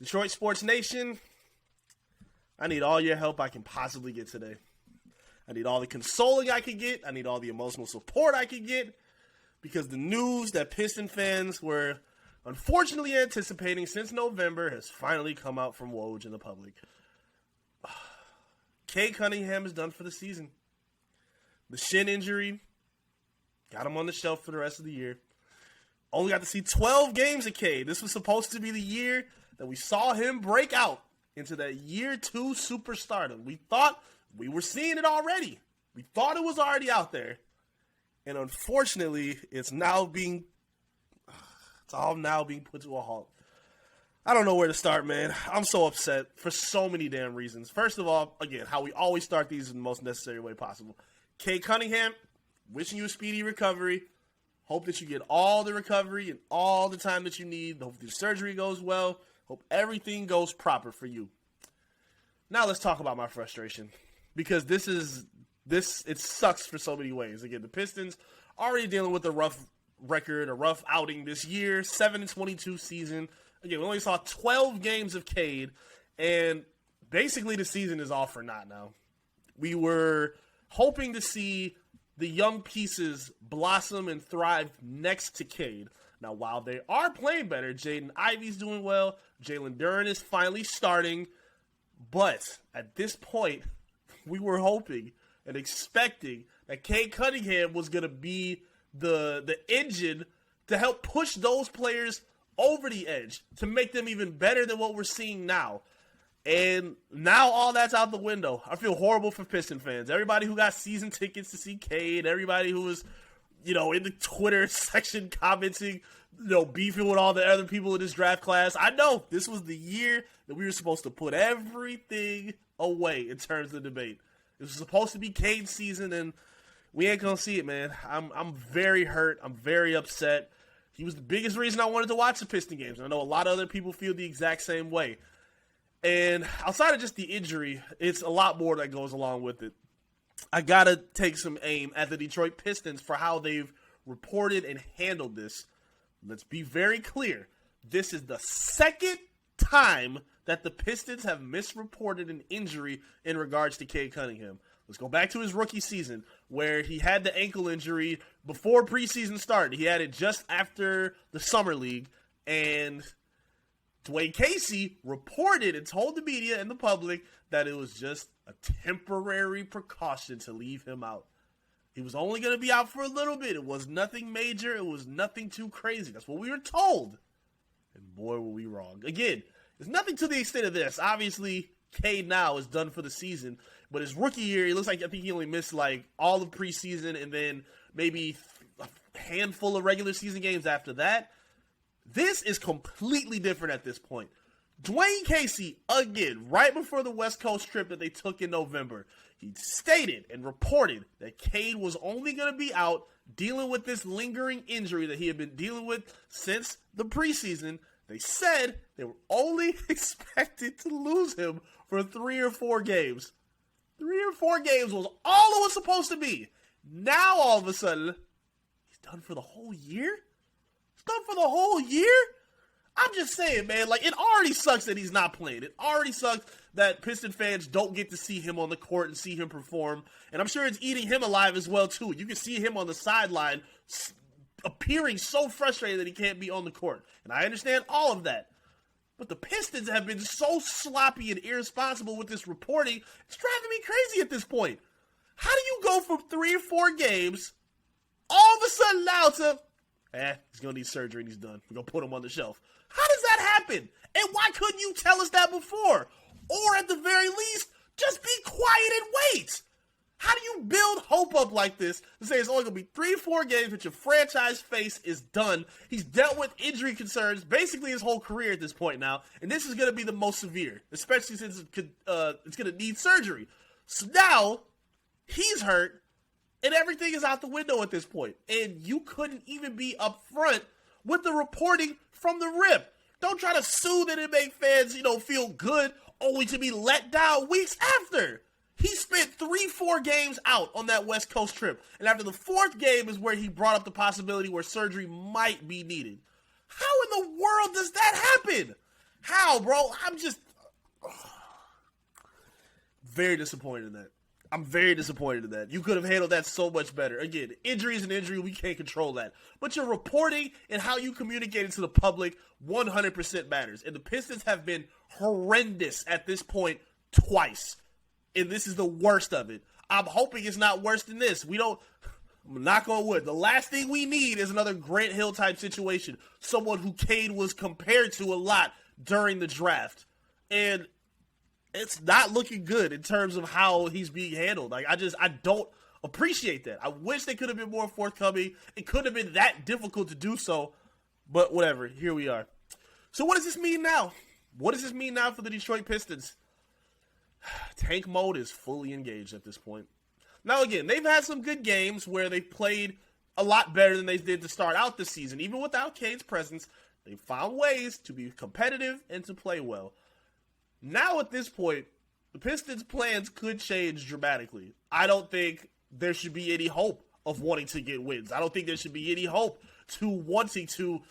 Detroit Sports Nation, I need all your help I can possibly get today. I need all the consoling I can get. I need all the emotional support I can get. Because the news that Piston fans were unfortunately anticipating since November has finally come out from Woj and the public. Cade Cunningham is done for the season. The Shin injury got him on the shelf for the rest of the year. Only got to see 12 games of Cade. This was supposed to be the year that we saw him break out into that year 2 superstardom. We thought we were seeing it already. We thought it was already out there. And unfortunately, it's all now being put to a halt. I don't know where to start, man. I'm so upset for so many damn reasons. First of all, again, how we always start these in the most necessary way possible. Cade Cunningham, wishing you a speedy recovery. Hope that you get all the recovery and all the time that you need. Hope the surgery goes well. Hope everything goes proper for you. Now let's talk about my frustration. Because it sucks for so many ways. Again, the Pistons already dealing with a rough record, a rough outing this year, 7-22 season. Again, we only saw 12 games of Cade, and basically the season is all for naught now. We were hoping to see the young pieces blossom and thrive next to Cade. Now, while they are playing better, Jaden Ivey's doing well, Jalen Duren is finally starting, but at this point, we were hoping and expecting that Cade Cunningham was going to be the engine to help push those players over the edge, to make them even better than what we're seeing now. And now all that's out the window. I feel horrible for Piston fans. Everybody who got season tickets to see Cade, everybody who was, in the Twitter section commenting, beefing with all the other people in this draft class. I know this was the year that we were supposed to put everything away in terms of debate. It was supposed to be Cade's season, and we ain't gonna see it, man. I'm very hurt. I'm very upset. He was the biggest reason I wanted to watch the Piston games. I know a lot of other people feel the exact same way. And outside of just the injury, it's a lot more that goes along with it. I gotta take some aim at the Detroit Pistons for how they've reported and handled this. Let's be very clear. This is the second time that the Pistons have misreported an injury in regards to Cade Cunningham. Let's go back to his rookie season where he had the ankle injury before preseason started. He had it just after the Summer League, and Dwayne Casey reported and told the media and the public that it was just a temporary precaution to leave him out. He was only going to be out for a little bit. It was nothing major. It was nothing too crazy. That's what we were told. And boy, were we wrong. Again, there's nothing to the extent of this. Obviously, Cade now is done for the season. But his rookie year, it looks like I think he only missed all of preseason and then maybe a handful of regular season games after that. This is completely different at this point. Dwayne Casey, again, right before the West Coast trip that they took in November, he stated and reported that Cade was only going to be out dealing with this lingering injury that he had been dealing with since the preseason. They said they were only expected to lose him for 3 or 4 games. 3 or 4 games was all it was supposed to be. Now, all of a sudden, he's done for the whole year? He's done for the whole year? I'm just saying, man, it already sucks that he's not playing. It already sucks that Piston fans don't get to see him on the court and see him perform. And I'm sure it's eating him alive as well, too. You can see him on the sideline appearing so frustrated that he can't be on the court. And I understand all of that. But the Pistons have been so sloppy and irresponsible with this reporting, it's driving me crazy at this point. How do you go from 3 or 4 games, all of a sudden now to, he's going to need surgery and he's done. We're going to put him on the shelf. How does that happen? And why couldn't you tell us that before? Or at the very least, just be quiet and wait. How do you build hope up like this to say it's only going to be 3 or 4 games, but your franchise face is done? He's dealt with injury concerns basically his whole career at this point now, and this is going to be the most severe, especially since it's going to need surgery. So now, he's hurt, and everything is out the window at this point. And you couldn't even be upfront with the reporting from the rip. Don't try to soothe it and make fans, feel good, only to be let down weeks after. He spent 3-4 games out on that West Coast trip. And after the 4th game is where he brought up the possibility where surgery might be needed. How in the world does that happen? How, bro? I'm just very disappointed in that. I'm very disappointed in that. You could have handled that so much better. Again, injury is an injury. We can't control that. But your reporting and how you communicate it to the public 100% matters. And the Pistons have been horrendous at this point twice. And this is the worst of it. I'm hoping it's not worse than this. Knock on wood. The last thing we need is another Grant Hill type situation. Someone who Cade was compared to a lot during the draft. And it's not looking good in terms of how he's being handled. Like, I don't appreciate that. I wish they could have been more forthcoming. It couldn't have been that difficult to do so, but whatever. Here we are. So what does this mean now? What does this mean now for the Detroit Pistons? Tank mode is fully engaged at this point. Now, again, they've had some good games where they played a lot better than they did to start out the season. Even without Cade's presence, they found ways to be competitive and to play well. Now, at this point, the Pistons' plans could change dramatically. I don't think there should be any hope of wanting to get wins. I don't think there should be any hope to wanting to,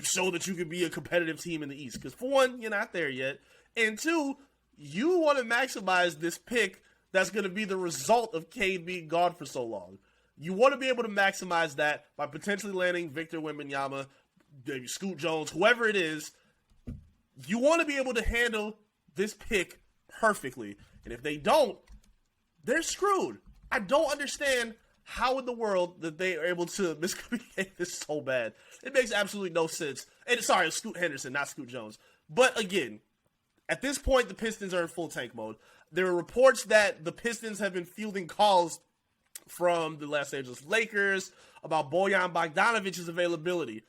show that you can be a competitive team in the East. Because, for one, you're not there yet. And two, you want to maximize this pick that's going to be the result of Cade being gone for so long. You want to be able to maximize that by potentially landing Victor Wembanyama, maybe Scoot Jones, whoever it is. You want to be able to handle this pick perfectly. And if they don't, they're screwed. I don't understand how in the world that they are able to miscommunicate this so bad. It makes absolutely no sense. And sorry, it's Scoot Henderson, not Scoot Jones. But again, at this point, the Pistons are in full tank mode. There are reports that the Pistons have been fielding calls from the Los Angeles Lakers about Bojan Bogdanovic's availability.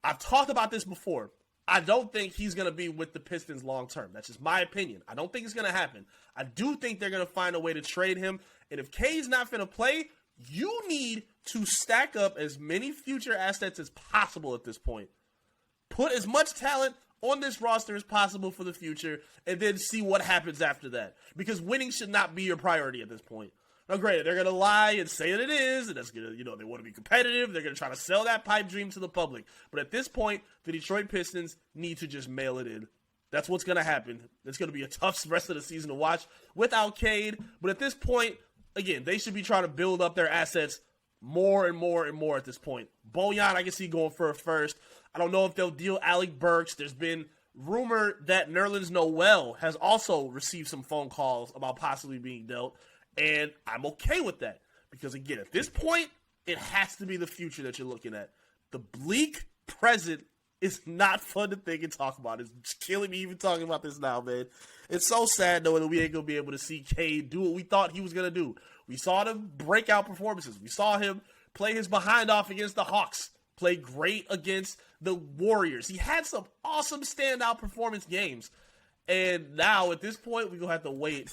I've talked about this before. I don't think he's going to be with the Pistons long term. That's just my opinion. I don't think it's going to happen. I do think they're going to find a way to trade him. And if Cade's not going to play, you need to stack up as many future assets as possible at this point. Put as much talent on this roster as possible for the future, and then see what happens after that. Because winning should not be your priority at this point. Now, granted, they're going to lie and say that it is, and that's going to, they want to be competitive. They're going to try to sell that pipe dream to the public. But at this point, the Detroit Pistons need to just mail it in. That's what's going to happen. It's going to be a tough rest of the season to watch without Cade. But at this point, again, they should be trying to build up their assets more and more and more at this point. Bojan, I can see going for a first. I don't know if they'll deal Alec Burks. There's been rumor that Nerlens Noel has also received some phone calls about possibly being dealt. And I'm okay with that. Because, again, at this point, it has to be the future that you're looking at. The bleak present is not fun to think and talk about. It's killing me even talking about this now, man. It's so sad, knowing that we ain't going to be able to see Cade do what we thought he was going to do. We saw him break out performances. We saw him play his behind off against the Hawks. Play great against the Warriors. He had some awesome standout performance games. And now, at this point, we're going to have to wait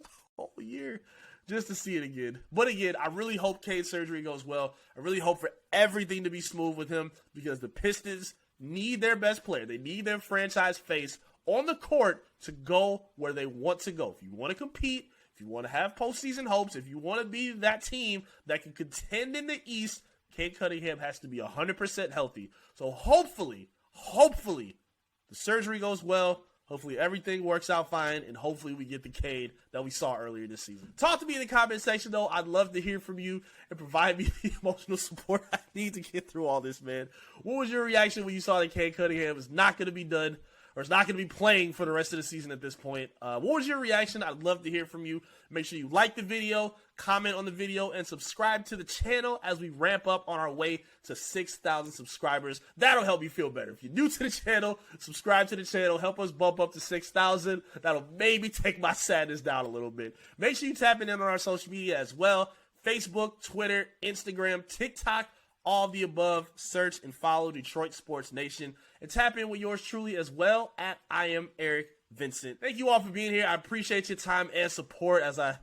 a whole year just to see it again. But again, I really hope Cade's surgery goes well. I really hope for everything to be smooth with him because the Pistons need their best player. They need their franchise face on the court to go where they want to go. If you want to compete, if you want to have postseason hopes, if you want to be that team that can contend in the East, Cade Cunningham has to be 100% healthy. So hopefully, the surgery goes well. Hopefully everything works out fine, and hopefully we get the Cade that we saw earlier this season. Talk to me in the comment section, though. I'd love to hear from you and provide me the emotional support I need to get through all this, man. What was your reaction when you saw that Cade Cunningham is not going to be done or is not going to be playing for the rest of the season at this point? What was your reaction? I'd love to hear from you. Make sure you like the video, comment on the video, and subscribe to the channel as we ramp up on our way to 6,000 subscribers. That'll help you feel better. If you're new to the channel, subscribe to the channel. Help us bump up to 6,000. That'll maybe take my sadness down a little bit. Make sure you tap in on our social media as well. Facebook, Twitter, Instagram, TikTok, all of the above. Search and follow Detroit Sports Nation. And tap in with yours truly as well at I Am Eric Vincent. Thank you all for being here. I appreciate your time and support as I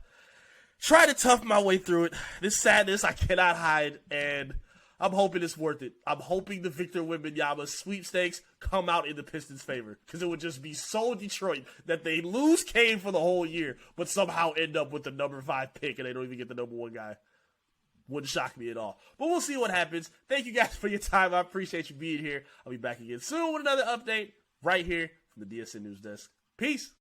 try to tough my way through it. This sadness I cannot hide, and I'm hoping it's worth it. I'm hoping the Victor Wembanyama sweepstakes come out in the Pistons' favor, because it would just be so Detroit that they lose Cade for the whole year, but somehow end up with the number 5 pick and they don't even get the number 1 guy. Wouldn't shock me at all. But we'll see what happens. Thank you guys for your time. I appreciate you being here. I'll be back again soon with another update. right here from the DSN News Desk. Peace.